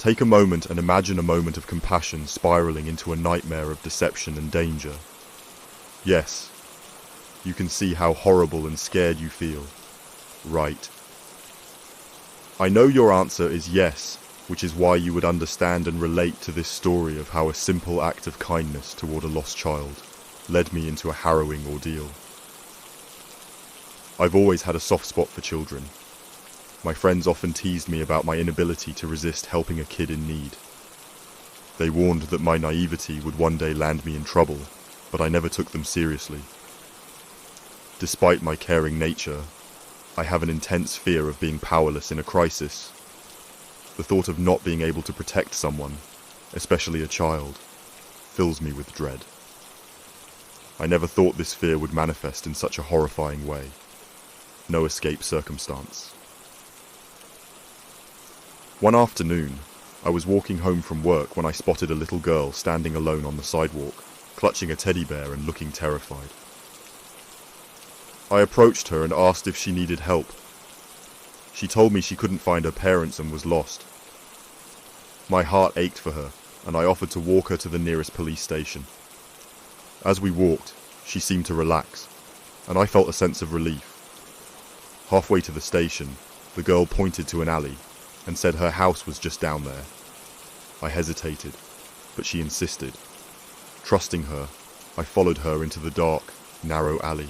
Take a moment and imagine a moment of compassion spiraling into a nightmare of deception and danger. Yes, you can see how horrible and scared you feel. Right. I know your answer is yes, which is why you would understand and relate to this story of how a simple act of kindness toward a lost child led me into a harrowing ordeal. I've always had a soft spot for children. My friends often teased me about my inability to resist helping a kid in need. They warned that my naivety would one day land me in trouble, but I never took them seriously. Despite my caring nature, I have an intense fear of being powerless in a crisis. The thought of not being able to protect someone, especially a child, fills me with dread. I never thought this fear would manifest in such a horrifying way. No escape circumstance. One afternoon, I was walking home from work when I spotted a little girl standing alone on the sidewalk, clutching a teddy bear and looking terrified. I approached her and asked if she needed help. She told me she couldn't find her parents and was lost. My heart ached for her, and I offered to walk her to the nearest police station. As we walked, she seemed to relax, and I felt a sense of relief. Halfway to the station, the girl pointed to an alley and said her house was just down there. I hesitated, but she insisted. Trusting her, I followed her into the dark, narrow alley.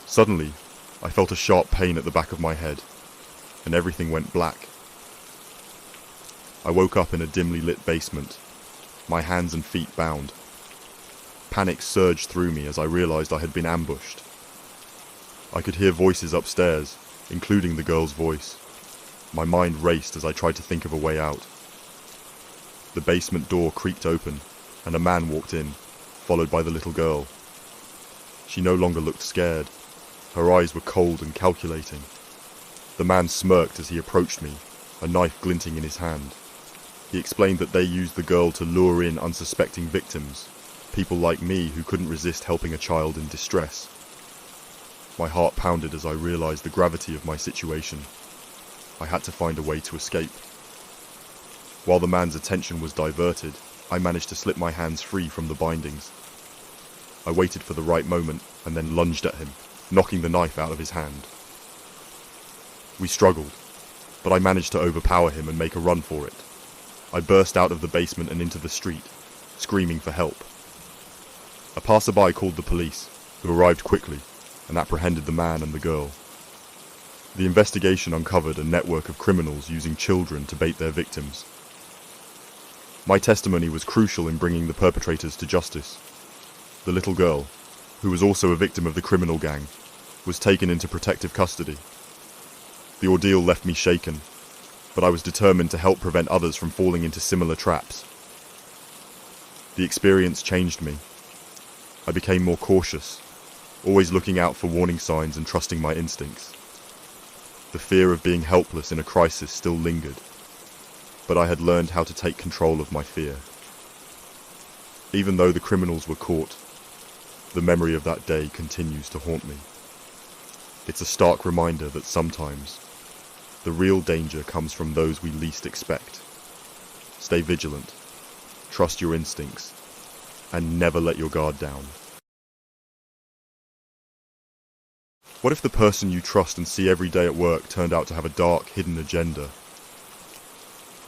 Suddenly, I felt a sharp pain at the back of my head, and everything went black. I woke up in a dimly lit basement, my hands and feet bound. Panic surged through me as I realized I had been ambushed. I could hear voices upstairs, including the girl's voice. My mind raced as I tried to think of a way out. The basement door creaked open, and a man walked in, followed by the little girl. She no longer looked scared. Her eyes were cold and calculating. The man smirked as he approached me, a knife glinting in his hand. He explained that they used the girl to lure in unsuspecting victims, people like me who couldn't resist helping a child in distress. My heart pounded as I realized the gravity of my situation. I had to find a way to escape. While the man's attention was diverted, I managed to slip my hands free from the bindings. I waited for the right moment and then lunged at him, knocking the knife out of his hand. We struggled, but I managed to overpower him and make a run for it. I burst out of the basement and into the street, screaming for help. A passerby called the police, who arrived quickly and apprehended the man and the girl. The investigation uncovered a network of criminals using children to bait their victims. My testimony was crucial in bringing the perpetrators to justice. The little girl, who was also a victim of the criminal gang, was taken into protective custody. The ordeal left me shaken, but I was determined to help prevent others from falling into similar traps. The experience changed me. I became more cautious, always looking out for warning signs and trusting my instincts. The fear of being helpless in a crisis still lingered, but I had learned how to take control of my fear. Even though the criminals were caught, the memory of that day continues to haunt me. It's a stark reminder that sometimes the real danger comes from those we least expect. Stay vigilant, trust your instincts, and never let your guard down. What if the person you trust and see every day at work turned out to have a dark, hidden agenda?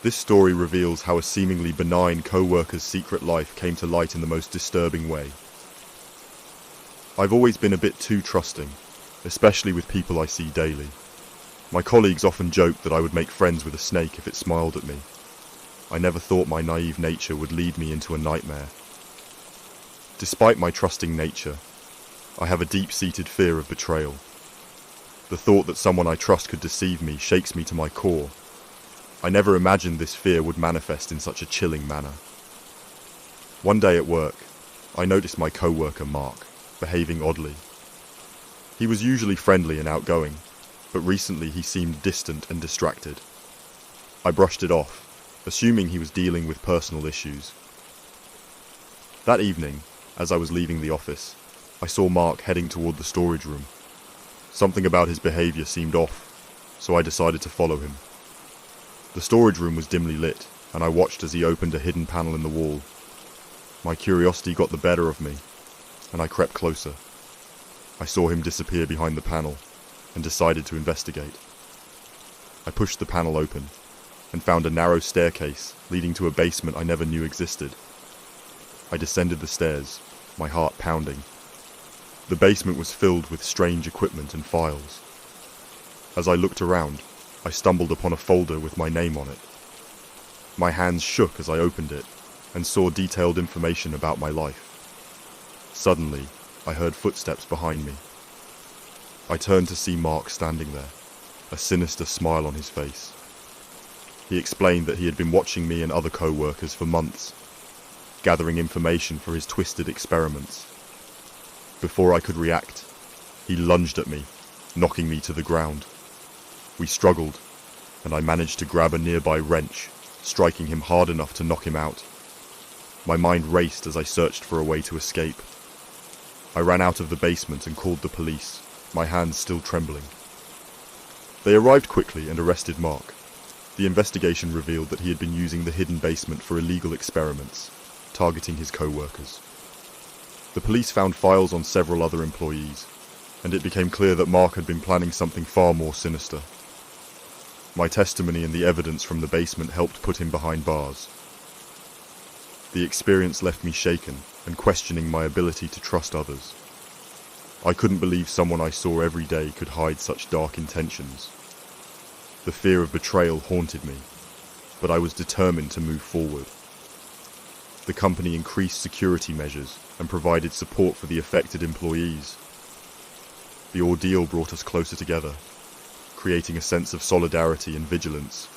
This story reveals how a seemingly benign coworker's secret life came to light in the most disturbing way. I've always been a bit too trusting, especially with people I see daily. My colleagues often joked that I would make friends with a snake if it smiled at me. I never thought my naive nature would lead me into a nightmare. Despite my trusting nature, I have a deep-seated fear of betrayal. The thought that someone I trust could deceive me shakes me to my core. I never imagined this fear would manifest in such a chilling manner. One day at work, I noticed my coworker Mark behaving oddly. He was usually friendly and outgoing, but recently he seemed distant and distracted. I brushed it off, assuming he was dealing with personal issues. That evening, as I was leaving the office, I saw Mark heading toward the storage room. Something about his behavior seemed off, so I decided to follow him. The storage room was dimly lit, and I watched as he opened a hidden panel in the wall. My curiosity got the better of me, and I crept closer. I saw him disappear behind the panel, and decided to investigate. I pushed the panel open, and found a narrow staircase leading to a basement I never knew existed. I descended the stairs, my heart pounding. The basement was filled with strange equipment and files. As I looked around, I stumbled upon a folder with my name on it. My hands shook as I opened it, and saw detailed information about my life. Suddenly, I heard footsteps behind me. I turned to see Mark standing there, a sinister smile on his face. He explained that he had been watching me and other co-workers for months, gathering information for his twisted experiments. Before I could react, he lunged at me, knocking me to the ground. We struggled, and I managed to grab a nearby wrench, striking him hard enough to knock him out. My mind raced as I searched for a way to escape. I ran out of the basement and called the police, my hands still trembling. They arrived quickly and arrested Mark. The investigation revealed that he had been using the hidden basement for illegal experiments, targeting his co-workers. The police found files on several other employees, and it became clear that Mark had been planning something far more sinister. My testimony and the evidence from the basement helped put him behind bars. The experience left me shaken and questioning my ability to trust others. I couldn't believe someone I saw every day could hide such dark intentions. The fear of betrayal haunted me, but I was determined to move forward. The company increased security measures and provided support for the affected employees. The ordeal brought us closer together, creating a sense of solidarity and vigilance.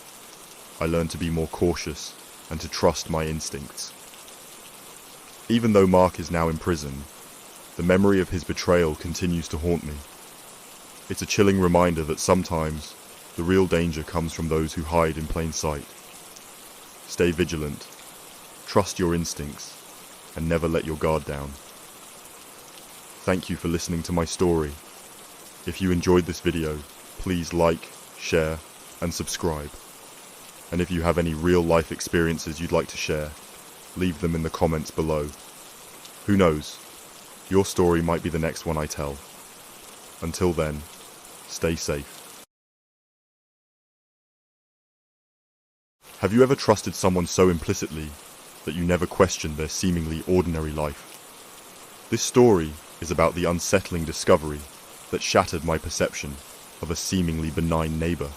I learned to be more cautious and to trust my instincts. Even though Mark is now in prison, the memory of his betrayal continues to haunt me. It's a chilling reminder that sometimes the real danger comes from those who hide in plain sight. Stay vigilant, trust your instincts, and never let your guard down. Thank you for listening to my story. If you enjoyed this video, please like, share, and subscribe. And if you have any real-life experiences you'd like to share, leave them in the comments below. Who knows? Your story might be the next one I tell. Until then, stay safe. Have you ever trusted someone so implicitly that you never questioned their seemingly ordinary life? This story is about the unsettling discovery that shattered my perception of a seemingly benign neighbor.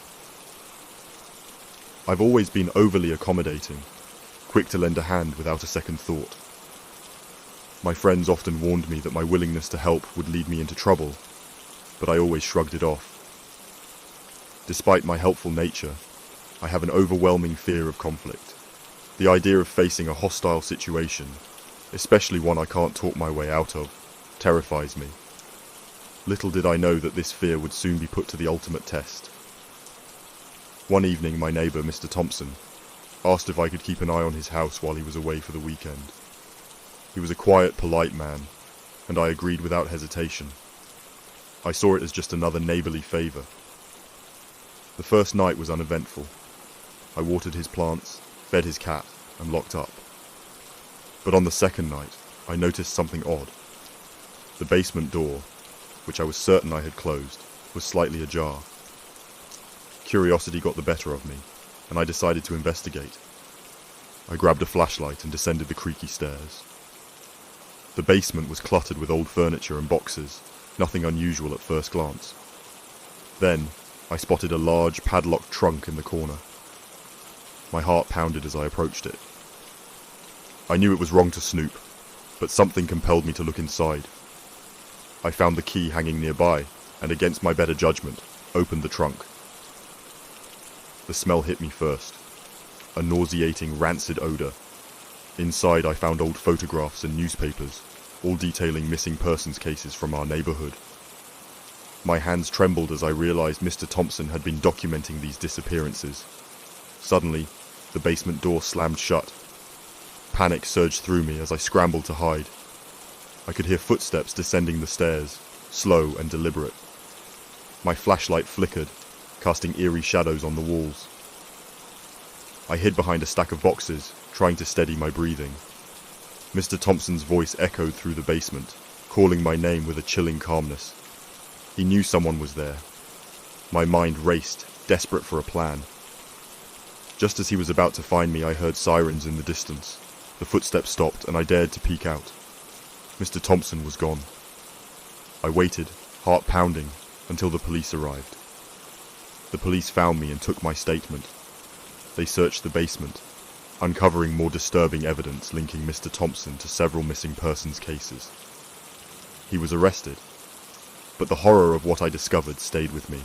I've always been overly accommodating, quick to lend a hand without a second thought. My friends often warned me that my willingness to help would lead me into trouble, but I always shrugged it off. Despite my helpful nature, I have an overwhelming fear of conflict. The idea of facing a hostile situation, especially one I can't talk my way out of, terrifies me. Little did I know that this fear would soon be put to the ultimate test. One evening, my neighbour, Mr. Thompson, asked if I could keep an eye on his house while he was away for the weekend. He was a quiet, polite man, and I agreed without hesitation. I saw it as just another neighbourly favour. The first night was uneventful. I watered his plants, fed his cat, and locked up. But on the second night, I noticed something odd. The basement door, which I was certain I had closed, was slightly ajar. Curiosity got the better of me, and I decided to investigate. I grabbed a flashlight and descended the creaky stairs. The basement was cluttered with old furniture and boxes, nothing unusual at first glance. Then, I spotted a large, padlocked trunk in the corner. My heart pounded as I approached it. I knew it was wrong to snoop, but something compelled me to look inside. I found the key hanging nearby, and against my better judgment, opened the trunk. The smell hit me first, a nauseating, rancid odour. Inside I found old photographs and newspapers, all detailing missing persons cases from our neighbourhood. My hands trembled as I realised Mr. Thompson had been documenting these disappearances. Suddenly, the basement door slammed shut. Panic surged through me as I scrambled to hide. I could hear footsteps descending the stairs, slow and deliberate. My flashlight flickered, casting eerie shadows on the walls. I hid behind a stack of boxes, trying to steady my breathing. Mr. Thompson's voice echoed through the basement, calling my name with a chilling calmness. He knew someone was there. My mind raced, desperate for a plan. Just as he was about to find me, I heard sirens in the distance. The footsteps stopped, and I dared to peek out. Mr. Thompson was gone. I waited, heart pounding, until the police arrived. The police found me and took my statement. They searched the basement, uncovering more disturbing evidence linking Mr. Thompson to several missing persons cases. He was arrested, but the horror of what I discovered stayed with me.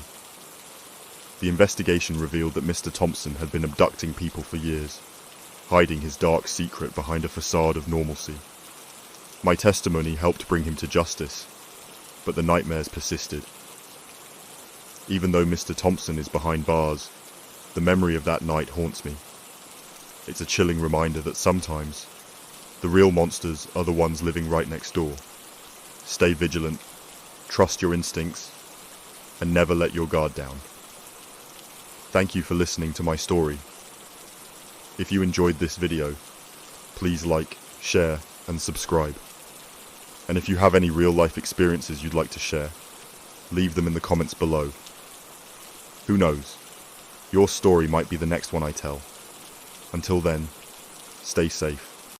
The investigation revealed that Mr. Thompson had been abducting people for years, hiding his dark secret behind a facade of normalcy. My testimony helped bring him to justice, but the nightmares persisted. Even though Mr. Thompson is behind bars, the memory of that night haunts me. It's a chilling reminder that sometimes the real monsters are the ones living right next door. Stay vigilant, trust your instincts, and never let your guard down. Thank you for listening to my story. If you enjoyed this video, please like, share, and subscribe. And if you have any real-life experiences you'd like to share, leave them in the comments below. Who knows? Your story might be the next one I tell. Until then, stay safe.